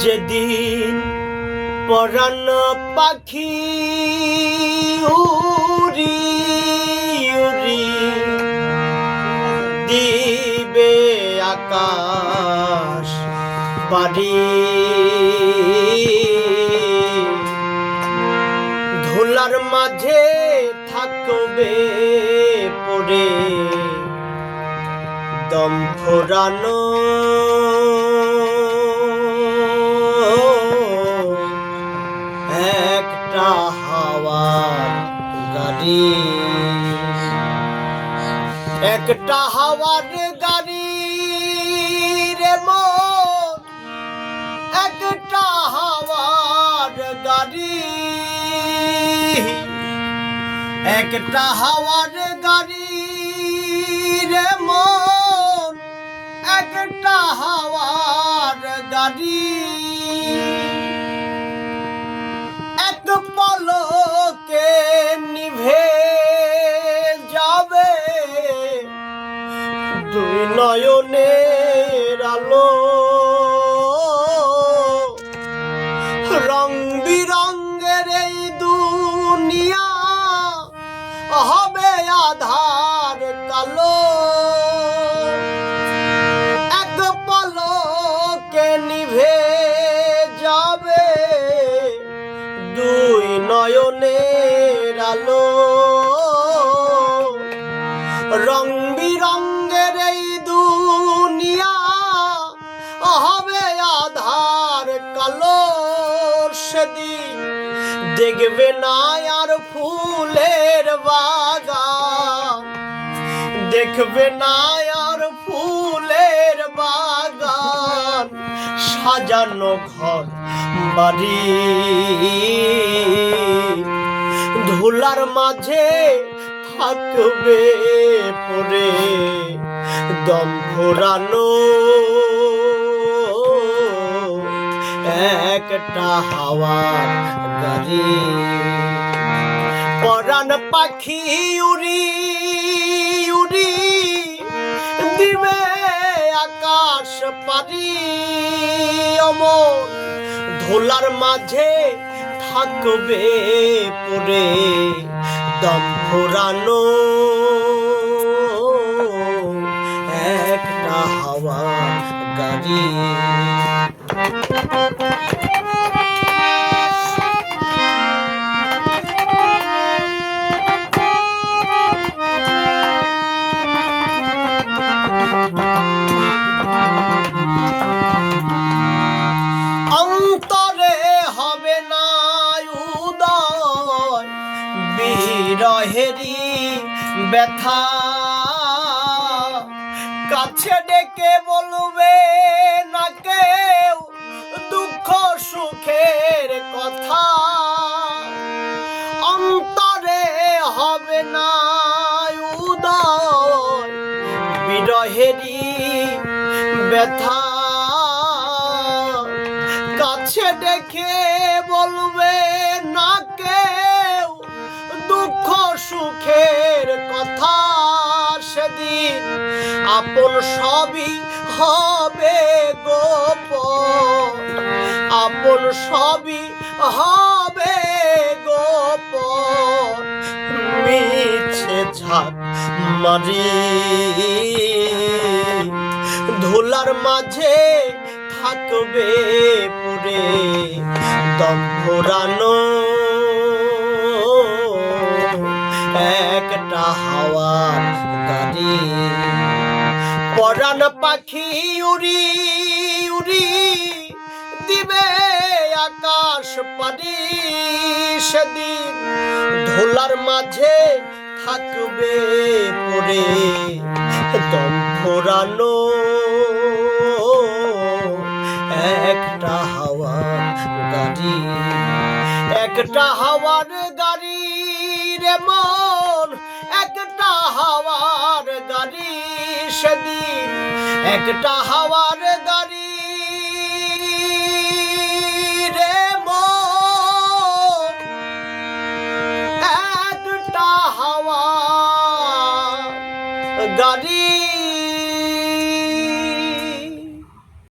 যেদিন পরাণ পাখি উড়ি উড়ি দিবে আকাশ পারি, ধুলার মাঝে থাকবে পড়ে দম ফোরানো একটা হাওয়ার গাড়ি, একটা হাওয়ার গাড়ি রে মন, একটা হাওয়ার গাড়ি, একটা হাওয়ার গাড়ি রে মন, একটা হাওয়ার গাড়ি। এক পলকে নিভে যাবে দুই নয়নের আলো, রং বিরঙ্গের এই দুনিয়া হবে আধার কালো। এক পলকে নিভে যাবে দুই নয়নের আলো, রং বিরঙ্গের এই দুনিয়া হবে আধার কালো। সেদিন দেখবে না আর ফুলের বাগান, দেখবে না আর ফুলের বাগান, সাজানো ঘর বাড়ি, ধুলার মাঝে থাকবে পড়ে দম ফোরানো একটা হাওয়ার গাড়ি। পরাণ পাখি উড়ি উড়ি দিবে আকাশ পারি, অমর ধুলার মাঝে থাকবে পড়ে দম ফোরানো একটা হাওয়ার গাড়ি। অন্তরে হবে না উদয় বিরহেরি ব্যথা, কাছে ডেকে বলবে না কেউ দুঃখ সুখের কথা। অন্তরে হবে না উদয় বিরহেরি ব্যথা, কাছে ডেকে বলবে না কেউ দুঃখ সুখের কথা। সেদিন আপন সবই হবে গোপন, আপন সবই হবে গোপন, মিছে ঝাঁক মারি ধুলার মাঝে থাকবে পড়ে দম ফোরানো একটা হাওয়ার গাড়ি। পরাণ পাখি উড়ি উড়ি দিবে আকাশ পারি, সেদিন ধুলার মাঝে থাকবে পড়ে দম ফোরানো একটা হাওয়ার গাড়ি। একটা হাওয়ার গাড়ি রে মন, একটা হাওয়ার গাড়ি। সেদিন একটা হাওয়ার গাড়ি